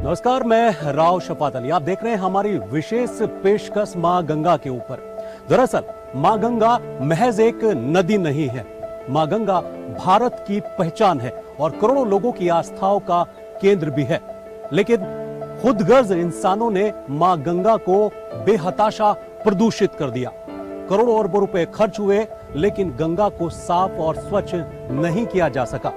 नमस्कार, मैं राव शफात अली। आप देख रहे हैं हमारी विशेष पेशकश मां गंगा के ऊपर। दरअसल मां गंगा महज एक नदी नहीं है, मां गंगा भारत की पहचान है और करोड़ों लोगों की आस्थाओं का केंद्र भी है। लेकिन खुदगर्ज इंसानों ने मां गंगा को बेहताशा प्रदूषित कर दिया। करोड़ों अरबों रुपए खर्च हुए, लेकिन गंगा को साफ और स्वच्छ नहीं किया जा सका।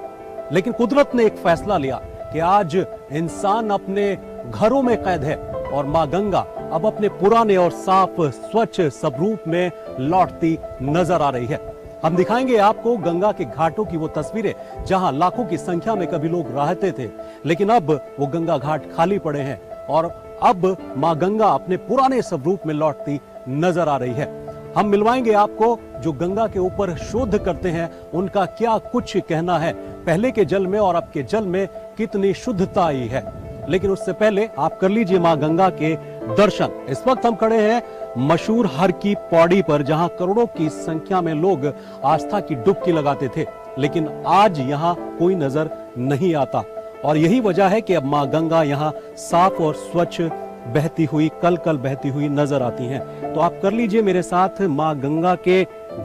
लेकिन कुदरत ने एक फैसला लिया कि आज इंसान अपने घरों में कैद है और मां गंगा अब अपने पुराने और साफ स्वच्छ स्वरूप में लौटती नजर आ रही है। हम दिखाएंगे आपको गंगा के घाटों की वो तस्वीरें जहां लाखों की संख्या में कभी लोग रहते थे, लेकिन अब वो गंगा घाट खाली पड़े हैं और अब मां गंगा अपने पुराने स्वरूप में लौटती नजर आ रही है। हम मिलवाएंगे आपको जो गंगा के ऊपर शोध करते हैं, उनका क्या कुछ कहना है, पहले के जल में और अब के जल में कितनी शुद्धता आई है। लेकिन उससे पहले आप कर लीजिए मां गंगा के दर्शन। इस वक्त हम खड़े हैं मशहूर हर की पौड़ी पर, जहां करोड़ों की संख्या में लोग आस्था की डुबकी लगाते थे, लेकिन आज यहां कोई नजर नहीं आता। और यही वजह है कि अब मां गंगा यहां साफ और स्वच्छ बहती हुई, कल कल बहती हुई नजर आती हैं। तो आप कर लीजिए मेरे साथ मां गंगा के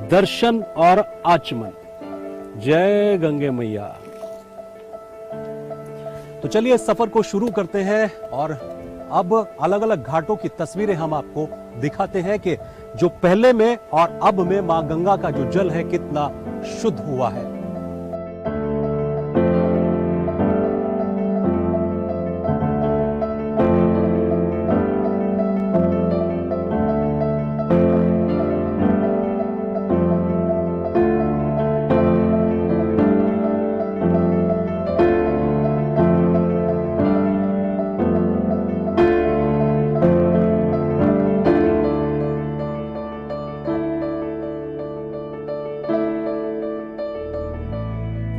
दर्शन और आचमन। जय गंगे मैया। तो चलिए इस सफर को शुरू करते हैं और अब अलग अलग घाटों की तस्वीरें हम आपको दिखाते हैं कि जो पहले में और अब में मां गंगा का जो जल है कितना शुद्ध हुआ है।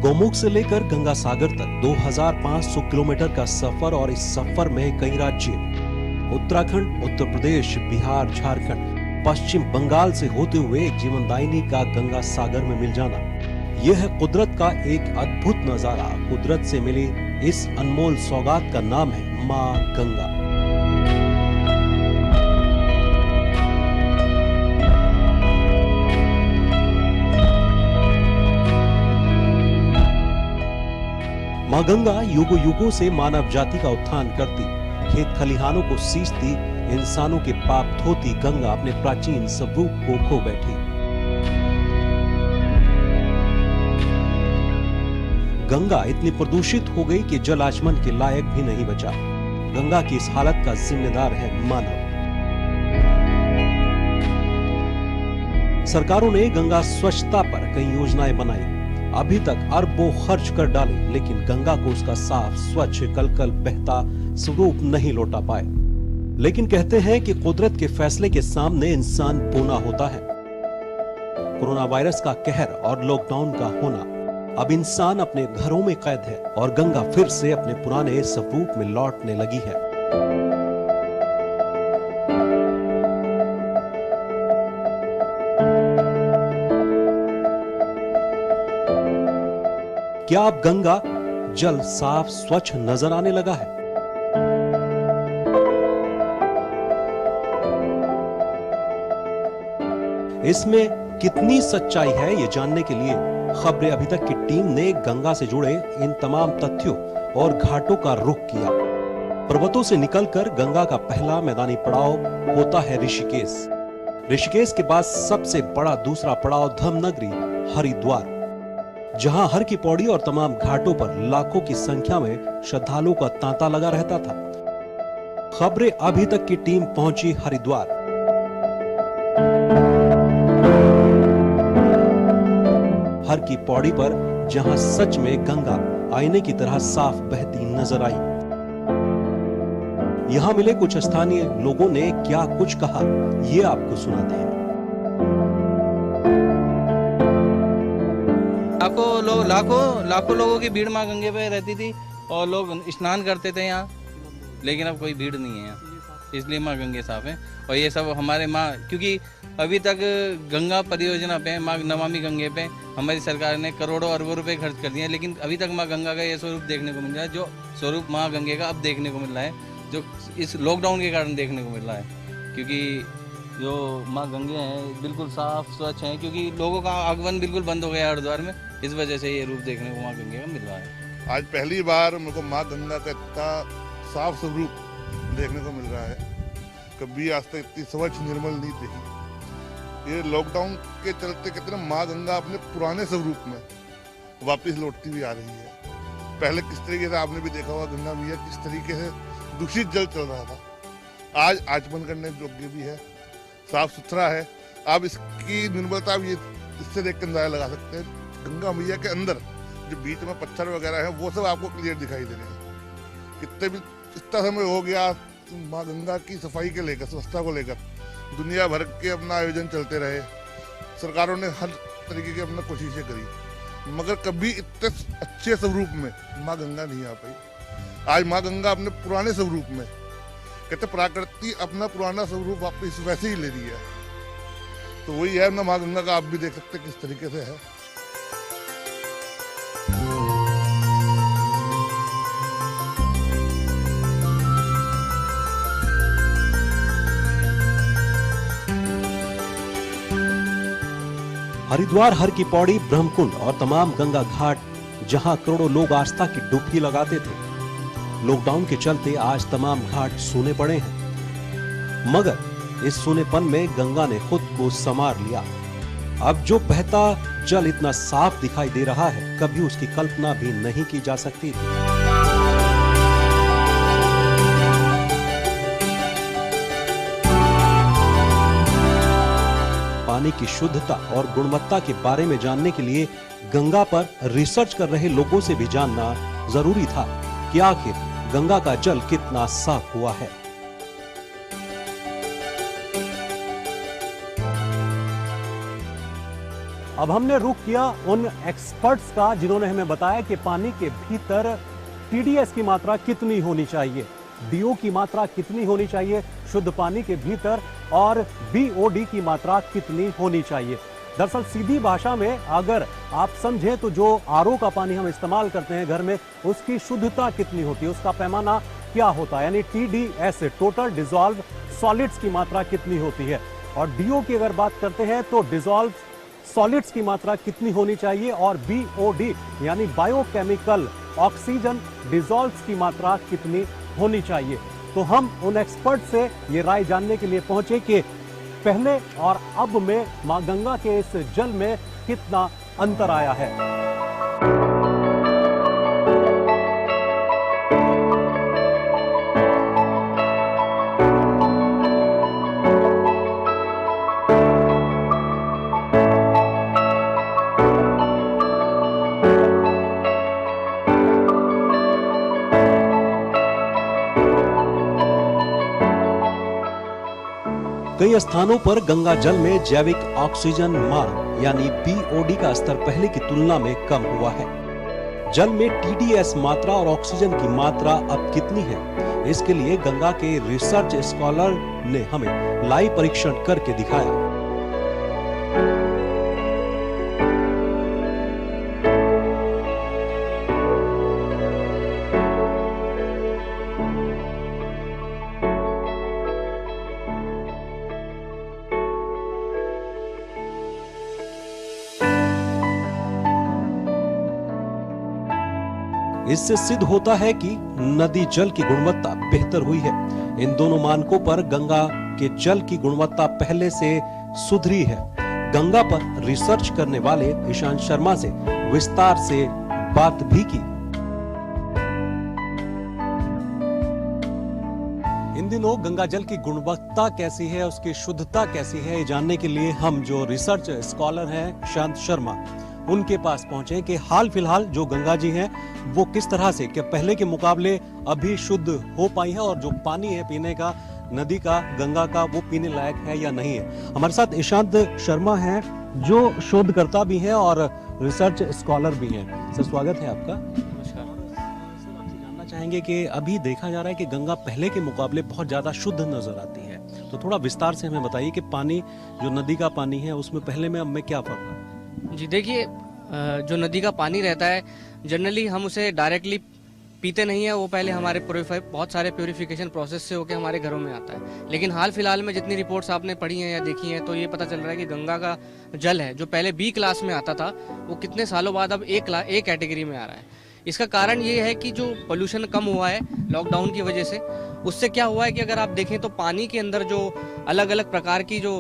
गोमुख से लेकर गंगा सागर तक 2500 किलोमीटर का सफर और इस सफर में कई राज्य, उत्तराखंड, उत्तर प्रदेश, बिहार, झारखंड, पश्चिम बंगाल से होते हुए एक जीवनदायिनी का गंगा सागर में मिल जाना, यह है कुदरत का एक अद्भुत नजारा। कुदरत से मिली इस अनमोल सौगात का नाम है मां गंगा। मां गंगा युगों युगों से मानव जाति का उत्थान करती, खेत खलिहानों को सींचती, इंसानों के पाप धोती गंगा अपने प्राचीन स्वरूप को खो बैठी। गंगा इतनी प्रदूषित हो गई कि जल आचमन के लायक भी नहीं बचा। गंगा की इस हालत का जिम्मेदार है मानव। सरकारों ने गंगा स्वच्छता पर कई योजनाएं बनाई, अभी तक अरबों खर्च कर डाले, लेकिन गंगा को उसका साफ, स्वच्छ, कलकल बहता स्वरूप नहीं लौटा पाए। लेकिन कहते हैं कि कुदरत के फैसले के सामने इंसान बोना होता है। कोरोना वायरस का कहर और लॉकडाउन का होना, अब इंसान अपने घरों में कैद है और गंगा फिर से अपने पुराने स्वरूप में लौटने लगी है। क्या अब गंगा जल साफ स्वच्छ नजर आने लगा है? इसमें कितनी सच्चाई है, ये जानने के लिए खबरें अभी तक की टीम ने गंगा से जुड़े इन तमाम तथ्यों और घाटों का रुख किया। पर्वतों से निकलकर गंगा का पहला मैदानी पड़ाव होता है ऋषिकेश। ऋषिकेश के बाद सबसे बड़ा दूसरा पड़ाव धर्मनगरी हरिद्वार, जहां हर की पौड़ी और तमाम घाटों पर लाखों की संख्या में श्रद्धालुओं का तांता लगा रहता था। खबरें अभी तक की टीम पहुंची हरिद्वार। हर की पौड़ी पर जहां सच में गंगा आईने की तरह साफ बहती नजर आई। यहां मिले कुछ स्थानीय लोगों ने क्या कुछ कहा, ये आपको सुनाते हैं। लाखों लोगों की भीड़ मां गंगे पे रहती थी और लोग स्नान करते थे यहाँ, लेकिन अब कोई भीड़ नहीं है यहाँ। इसलिए माँ गंगे साफ है। और ये सब हमारे माँ, क्योंकि अभी तक गंगा परियोजना पे, माँ नमामि गंगे पे हमारी सरकार ने करोड़ों अरबों रुपए खर्च कर दिए हैं, लेकिन अभी तक माँ गंगा का ये स्वरूप देखने को मिल रहा है, जो स्वरूप माँ गंगे का अब देखने को मिल रहा है, जो इस लॉकडाउन के कारण देखने को मिल रहा है। क्योंकि जो माँ गंगे हैं बिल्कुल साफ स्वच्छ हैं, क्योंकि लोगों का आगमन बिल्कुल बंद हो गया है हरिद्वार में, इस वजह से ये रूप देखने को माँ गंगे का मिल रहा है। आज पहली बार मेरे को माँ गंगा का इतना साफ स्वरूप देखने को मिल रहा है। कभी आज तक इतनी स्वच्छ निर्मल नहीं देखी। ये लॉकडाउन के चलते कहते ना, माँ गंगा अपने पुराने स्वरूप में वापस लौटती हुई आ रही है। पहले किस तरीके से आपने भी देखा होगा, गंगा मैया किस तरीके से दूषित जल चल रहा था, आज आचमन करने योग्य भी है, साफ सुथरा है। आप इसकी निर्मलता भी इससे देख कर अंदाजा लगा सकते हैं। गंगा मैया के अंदर जो बीच में पत्थर वगैरह है वो सब आपको क्लियर दिखाई दे रहे हैं। कितने भी इतना समय हो गया माँ गंगा की सफाई के लेकर, स्वच्छता को लेकर दुनिया भर के अपना आयोजन चलते रहे, सरकारों ने हर तरीके की अपना कोशिशें करी, मगर कभी इतने अच्छे स्वरूप में माँ गंगा नहीं आ पाई। आज माँ गंगा अपने पुराने स्वरूप में, कहते प्रकृति अपना पुराना स्वरूप वापस वैसे ही ले रही है। तो वही है ना, माँ गंगा का आप भी देख सकते हैं किस तरीके से है। हरिद्वार, हर की पौड़ी, ब्रह्मकुंड और तमाम गंगा घाट जहां करोड़ों लोग आस्था की डुबकी लगाते थे, लॉकडाउन के चलते आज तमाम घाट सूने पड़े हैं। मगर इस सूनेपन में गंगा ने खुद को संवार लिया। अब जो बहता जल इतना साफ दिखाई दे रहा है, कभी उसकी कल्पना भी नहीं की जा सकती थी। पानी की शुद्धता और गुणवत्ता के बारे में जानने के लिए गंगा पर रिसर्च कर रहे लोगों से भी जानना जरूरी था कि आखिर गंगा का जल कितना साफ हुआ है। अब हमने रुख किया उन एक्सपर्ट्स का जिन्होंने हमें बताया कि पानी के भीतर टीडीएस की मात्रा कितनी होनी चाहिए, डीओ की मात्रा कितनी होनी चाहिए शुद्ध पानी के भीतर, और बीओडी की मात्रा कितनी होनी चाहिए। दरअसल सीधी भाषा में अगर आप समझें तो जो आरओ का पानी हम इस्तेमाल करते हैं घर में, उसकी शुद्धता कितनी होती है, उसका पैमाना क्या होता है, यानी टीडीएस टोटल डिसॉल्व सॉलिड्स की मात्रा कितनी होती है। और डीओ की अगर बात करते हैं तो डिसॉल्व सॉलिड्स की मात्रा कितनी होनी चाहिए, और बीओडी यानी बायोकेमिकल ऑक्सीजन डिसॉल्व्स की मात्रा कितनी होनी चाहिए। तो हम उन एक्सपर्ट से ये राय जानने के लिए पहुंचे कि पहले और अब में मां गंगा के इस जल में कितना अंतर आया है। कई स्थानों पर गंगा जल में जैविक ऑक्सीजन मान यानी बीओडी का स्तर पहले की तुलना में कम हुआ है। जल में टीडीएस मात्रा और ऑक्सीजन की मात्रा अब कितनी है, इसके लिए गंगा के रिसर्च स्कॉलर ने हमें लाइव परीक्षण करके दिखाया। इससे सिद्ध होता है कि नदी जल की गुणवत्ता बेहतर हुई है। इन दोनों मानकों पर गंगा के जल की गुणवत्ता पहले से सुधरी है। गंगा पर रिसर्च करने वाले ईशांत शर्मा से विस्तार से बात भी की। इन दिनों गंगा जल की गुणवत्ता कैसी है, उसकी शुद्धता कैसी है, ये जानने के लिए हम जो रिसर्च स्कॉलर हैं ईशांत शर्मा, उनके पास पहुंचे कि हाल फिलहाल जो गंगा जी हैं वो किस तरह से, क्या पहले के मुकाबले अभी शुद्ध हो पाई है, और जो पानी है पीने का नदी का, गंगा का, वो पीने लायक है या नहीं है। हमारे साथ ईशांत शर्मा हैं जो शोधकर्ता भी हैं और रिसर्च स्कॉलर भी हैं। सर स्वागत है आपका। नमस्कार। सर आपसे जानना चाहेंगे कि अभी देखा जा रहा है कि गंगा पहले के मुकाबले बहुत ज़्यादा शुद्ध नजर आती है, तो थोड़ा विस्तार से हमें बताइए कि पानी जो नदी का पानी है उसमें पहले में अब में क्या फर्क है? जी देखिए, जो नदी का पानी रहता है जनरली हम उसे डायरेक्टली पीते नहीं है, वो पहले हमारे बहुत सारे प्योरीफिकेशन प्रोसेस से होकर हमारे घरों में आता है। लेकिन हाल फिलहाल में जितनी रिपोर्ट्स आपने पढ़ी हैं या देखी हैं तो ये पता चल रहा है कि गंगा का जल है जो पहले बी क्लास में आता था वो कितने सालों बाद अब ए कैटेगरी में आ रहा है। इसका कारण ये है कि जो पोल्यूशन कम हुआ है लॉकडाउन की वजह से, उससे क्या हुआ है कि अगर आप देखें तो पानी के अंदर जो अलग अलग प्रकार की जो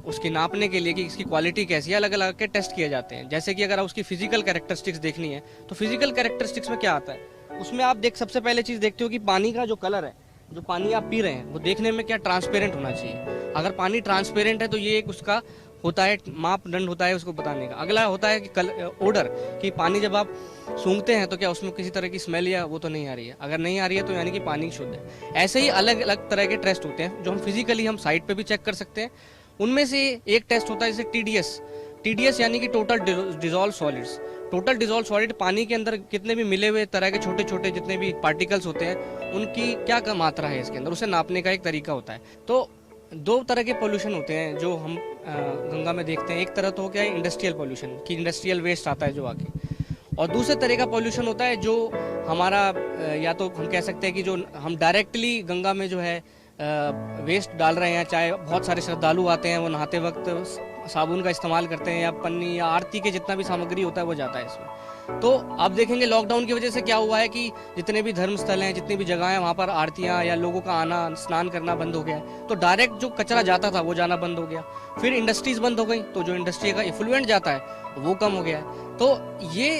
उसकी नापने के लिए कि इसकी क्वालिटी कैसी है अलग अलग के टेस्ट किए जाते हैं। जैसे कि अगर उसकी फिजिकल कैरेक्टरिस्टिक्स देखनी है तो फिजिकल कैरेक्टरिस्टिक्स में क्या आता है, उसमें आप सबसे पहले चीज़ देखते हो कि पानी का जो कलर है, जो पानी आप पी रहे हैं वो देखने में क्या ट्रांसपेरेंट होना चाहिए। अगर पानी ट्रांसपेरेंट है तो ये एक उसका होता है मापदंड होता है उसको बताने का। अगला होता है कि ओडर, कि पानी जब आप सूंघते हैं तो क्या उसमें किसी तरह की स्मेल या वो तो नहीं आ रही है, अगर नहीं आ रही है तो यानी कि पानी शुद्ध है। ऐसे ही अलग अलग तरह के टेस्ट होते हैं जो हम फिजिकली हम साइट पे भी चेक कर सकते हैं। उनमें से एक टेस्ट होता है जैसे टीडीएस यानी कि total dissolve solids. Total dissolve solid पानी के अंदर कितने भी मिले हुए तरह के छोटे छोटे जितने भी पार्टिकल्स होते हैं उनकी क्या मात्रा है इसके अंदर, उसे नापने का एक तरीका होता है। तो दो तरह के पोल्यूशन होते हैं जो हम गंगा में देखते हैं। एक तरह तो हो गया इंडस्ट्रियल पोल्यूशन कि इंडस्ट्रियल वेस्ट आता है जो आके, और दूसरे तरह का पोल्यूशन होता है जो हमारा या तो हम कह सकते हैं कि जो हम डायरेक्टली गंगा में जो है वेस्ट डाल रहे हैं। चाहे बहुत सारे श्रद्धालु आते हैं वो नहाते वक्त साबुन का इस्तेमाल करते हैं या पन्नी या आरती के जितना भी सामग्री होता है वो जाता है इसमें। तो आप देखेंगे लॉकडाउन की वजह से क्या हुआ है कि जितने भी धर्मस्थल हैं, जितनी भी जगह हैं, वहाँ पर आरतियाँ या लोगों का आना स्नान करना बंद हो गया है। तो डायरेक्ट जो कचरा जाता था वो जाना बंद हो गया। फिर इंडस्ट्रीज बंद हो गई तो जो इंडस्ट्री का इफ्लुएंट जाता है वो कम हो गया है। तो ये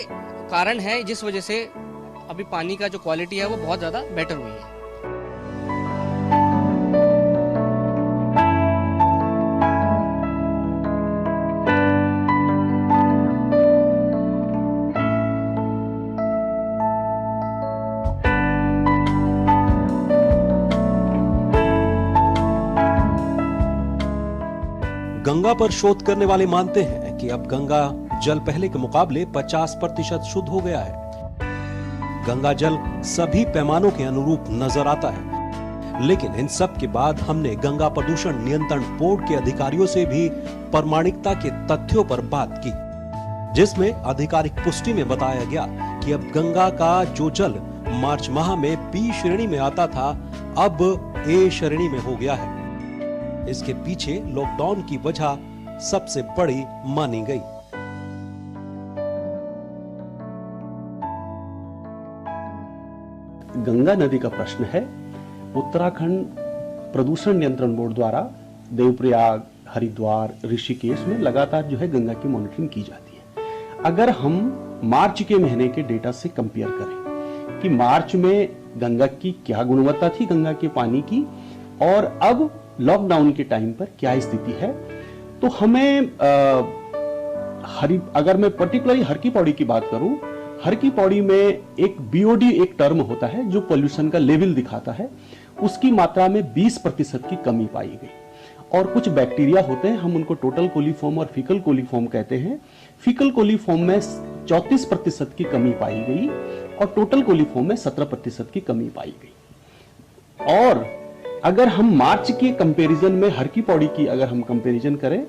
कारण है जिस वजह से अभी पानी का जो क्वालिटी है वो बहुत ज़्यादा बेटर हुई है। गंगा पर शोध करने वाले मानते हैं कि अब गंगा जल पहले के मुकाबले 50% शुद्ध हो गया है। गंगा जल सभी पैमानों के अनुरूप नजर आता है, लेकिन इन सब के बाद हमने गंगा प्रदूषण नियंत्रण बोर्ड के अधिकारियों से भी प्रामाणिकता के तथ्यों पर बात की, जिसमें आधिकारिक पुष्टि में बताया गया कि अब गंगा का जो जल मार्च माह में बी श्रेणी में आता था अब ए श्रेणी में हो गया है। इसके पीछे लॉकडाउन की वजह सबसे बड़ी मानी गई। गंगा नदी का प्रश्न है। उत्तराखंड प्रदूषण नियंत्रण बोर्ड द्वारा देवप्रयाग, हरिद्वार, ऋषिकेश में लगातार जो है गंगा की मॉनिटरिंग की जाती है। अगर हम मार्च के महीने के डेटा से कंपेयर करें कि मार्च में गंगा की क्या गुणवत्ता थी गंगा के पानी की और अब लॉकडाउन के टाइम पर क्या स्थिति है, तो हमें अगर मैं पर्टिकुलरली हर की पौड़ी की बात करूं, हर की पौड़ी में एक बीओडी एक टर्म होता है जो पोल्यूशन का लेवल दिखाता है, उसकी मात्रा में 20% की कमी पाई गई। और कुछ बैक्टीरिया होते हैं, हम उनको टोटल कोलीफॉर्म और फीकल कोलीफॉर्म कहते हैं। फीकल कोलीफॉर्म में 34% की कमी पाई गई और टोटल कोलीफॉर्म में 17% की कमी पाई गई। और अगर हम मार्च के कंपैरिजन में हर की पौड़ी की अगर हम कंपैरिजन करें,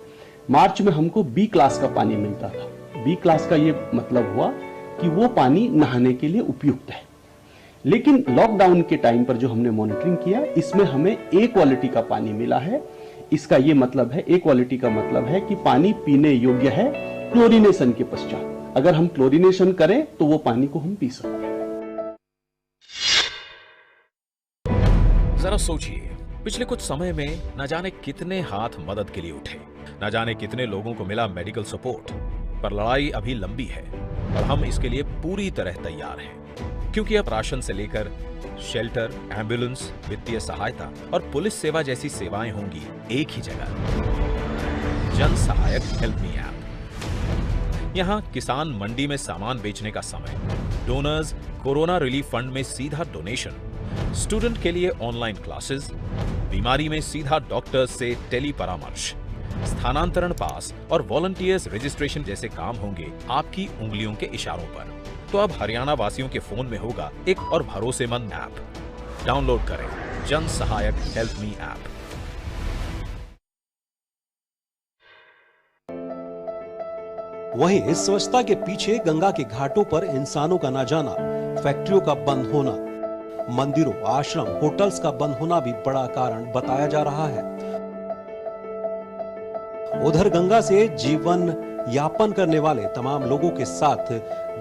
मार्च में हमको बी क्लास का पानी मिलता था। बी क्लास का ये मतलब हुआ कि वो पानी नहाने के लिए उपयुक्त है। लेकिन लॉकडाउन के टाइम पर जो हमने मॉनिटरिंग किया, इसमें हमें ए क्वालिटी का पानी मिला है। इसका ये मतलब है, ए क्वालिटी का मतलब है कि पानी पीने योग्य है क्लोरीनेशन के पश्चात। अगर हम क्लोरीनेशन करें तो वो पानी को हम पी सकते हैं। जरा सोचिए, पिछले कुछ समय में न जाने कितने हाथ मदद के लिए उठे, न जाने कितने लोगों को मिला मेडिकल सपोर्ट, पर लड़ाई अभी लंबी है और हम इसके लिए पूरी तरह तैयार हैं, क्योंकि अब राशन से लेकर शेल्टर, एम्बुलेंस, वित्तीय सहायता और पुलिस सेवा जैसी सेवाएं होंगी एक ही जगह। जन सहायक हेल्प मी ऐप। यहाँ किसान मंडी में सामान बेचने का समय, डोनर्स कोरोना रिलीफ फंड में सीधा डोनेशन, स्टूडेंट के लिए ऑनलाइन क्लासेस, बीमारी में सीधा डॉक्टर्स से टेली परामर्श, स्थानांतरण पास और वॉलंटियर्स रजिस्ट्रेशन जैसे काम होंगे आपकी उंगलियों के इशारों पर। तो अब हरियाणा वासियों के फोन में होगा एक और भरोसेमंद ऐप। डाउनलोड करें जन सहायक हेल्प मी ऐप। वहीं इस स्वच्छता के पीछे गंगा के घाटों पर इंसानों का ना जाना, फैक्ट्रियों का बंद होना, मंदिरों, आश्रम, होटल्स का बंद होना भी बड़ा कारण बताया जा रहा है। उधर गंगा से जीवन यापन करने वाले तमाम लोगों के साथ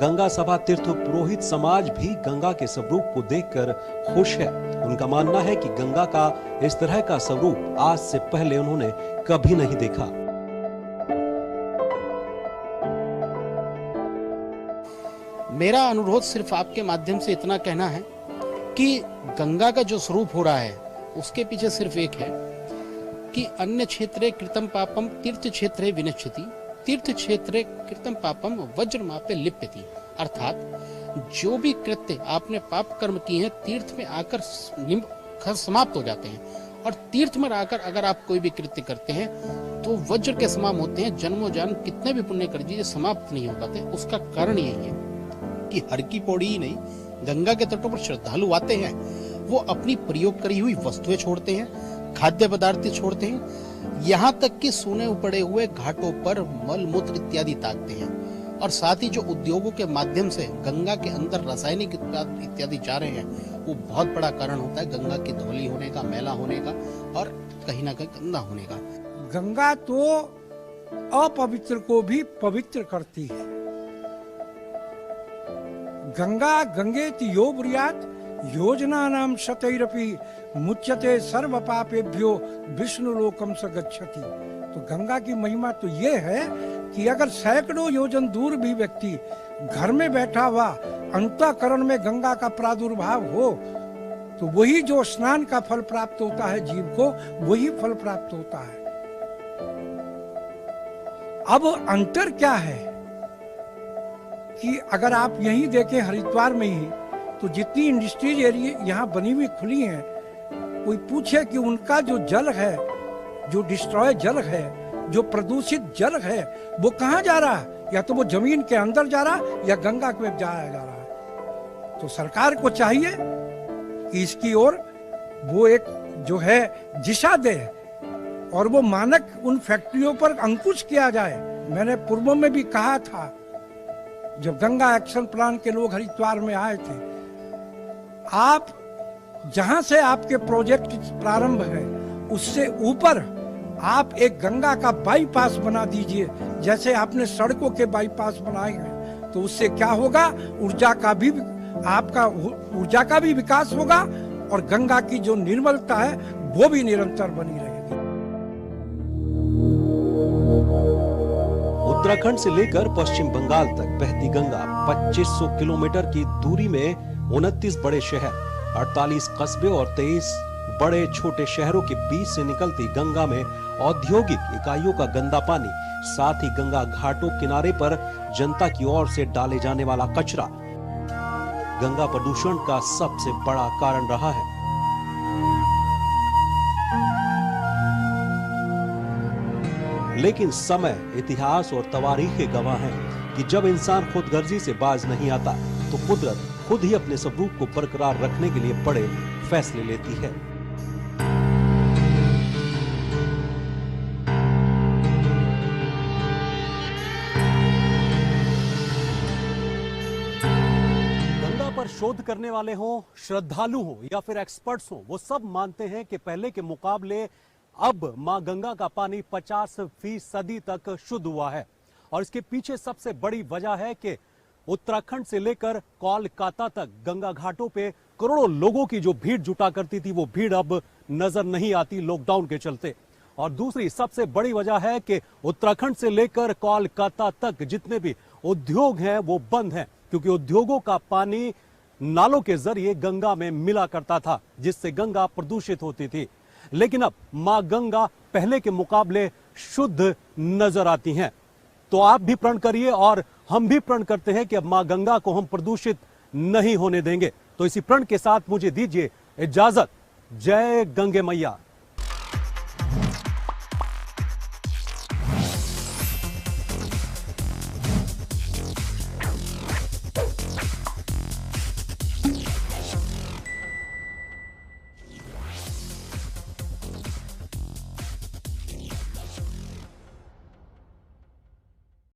गंगा सभा तीर्थ पुरोहित समाज भी गंगा के स्वरूप को देखकर खुश है। उनका मानना है कि गंगा का इस तरह का स्वरूप आज से पहले उन्होंने कभी नहीं देखा। मेरा अनुरोध सिर्फ आपके माध्यम से इतना कहना है कि गंगा का जो स्वरूप हो रहा है उसके पीछे सिर्फ एक है कि अन्य क्षेत्रे कृतं पापम तीर्थ क्षेत्रे विनश्यति, तीर्थ क्षेत्रे कृतं पापम वज्रमापे लिप्यति। अर्थात जो भी कृत्य आपने पाप कर्म किए हैं तीर्थ में आकर समाप्त हो जाते हैं, और तीर्थ में आकर अगर आप कोई भी कृत्य करते हैं तो वज्र के समान होते हैं। जन्मों जन्म कितने भी पुण्य कर दीजिए समाप्त नहीं हो पाते। उसका कारण यही है कि हर की पौड़ी ही नहीं, गंगा के तटों पर श्रद्धालु आते हैं, वो अपनी प्रयोग करी हुई वस्तुएं छोड़ते हैं, खाद्य पदार्थ छोड़ते हैं, यहाँ तक कि सूने पड़े हुए घाटों पर मल मूत्र इत्यादि ताकते हैं। और साथ ही जो उद्योगों के माध्यम से गंगा के अंदर रासायनिक उत्पाद इत्यादि जा रहे हैं, वो बहुत बड़ा कारण होता है गंगा की धौली होने का, मैला होने का और कहीं ना कहीं गंदा होने का। गंगा तो अपवित्र को भी पवित्र करती है। गंगा गंगेति यो ब्रूयात् योजना नाम शतैरपि मुच्यते सर्व पापेभ्यो विष्णु लोकम स गच्छति। तो गंगा की महिमा तो ये है कि अगर सैकड़ों योजन दूर भी व्यक्ति घर में बैठा हुआ अंतःकरण में गंगा का प्रादुर्भाव हो तो वही जो स्नान का फल प्राप्त होता है जीव को, वही फल प्राप्त होता है। अब अंतर क्या है कि अगर आप यहीं देखें हरिद्वार में ही, तो जितनी इंडस्ट्रीज एरिया यहाँ बनी हुई खुली हैं, कोई पूछे कि उनका जो जल है, जो डिस्ट्रॉय जल है, जो प्रदूषित जल है, वो कहाँ जा रहा है? या तो वो जमीन के अंदर जा रहा है या गंगा में जाया जा रहा है। तो सरकार को चाहिए कि इसकी ओर वो एक जो है दिशा दे और वो मानक उन फैक्ट्रियों पर अंकुश किया जाए। मैंने पूर्व में भी कहा था, जब गंगा एक्शन प्लान के लोग हरिद्वार में आए थे, आप जहां से आपके प्रोजेक्ट प्रारंभ है उससे ऊपर आप एक गंगा का बाईपास बना दीजिए, जैसे आपने सड़कों के बाईपास बनाए हैं। तो उससे क्या होगा, ऊर्जा का भी विकास होगा और गंगा की जो निर्मलता है वो भी निरंतर बनी रहेगी। उत्तराखंड से लेकर पश्चिम बंगाल तक बहती गंगा 2500 किलोमीटर की दूरी में 29 बड़े शहर, 48 कस्बे और 23 बड़े छोटे शहरों के बीच से निकलती गंगा में औद्योगिक इकाइयों का गंदा पानी, साथ ही गंगा घाटों किनारे पर जनता की ओर से डाले जाने वाला कचरा गंगा प्रदूषण का सबसे बड़ा कारण रहा है। लेकिन समय, इतिहास और तवारीखें गवाह हैं कि जब इंसान खुदगर्जी से बाज नहीं आता तो कुदरत खुद ही अपने स्वरूप को बरकरार रखने के लिए बड़े फैसले लेती है। गंगा पर शोध करने वाले हों, श्रद्धालु हों या फिर एक्सपर्ट्स हों, वो सब मानते हैं कि पहले के मुकाबले अब मां गंगा का पानी 50% तक शुद्ध हुआ है। और इसके पीछे सबसे बड़ी वजह है कि उत्तराखंड से लेकर कोलकाता तक गंगा घाटों पे करोड़ों लोगों की जो भीड़ जुटा करती थी, वो भीड़ अब नजर नहीं आती लॉकडाउन के चलते। और दूसरी सबसे बड़ी वजह है कि उत्तराखंड से लेकर कोलकाता तक जितने भी उद्योग हैं वो बंद हैं, क्योंकि उद्योगों का पानी नालों के जरिए गंगा में मिला करता था, जिससे गंगा प्रदूषित होती थी। लेकिन अब मां गंगा पहले के मुकाबले शुद्ध नजर आती हैं। तो आप भी प्रण करिए और हम भी प्रण करते हैं कि अब मां गंगा को हम प्रदूषित नहीं होने देंगे। तो इसी प्रण के साथ मुझे दीजिए इजाजत। जय गंगे मैया।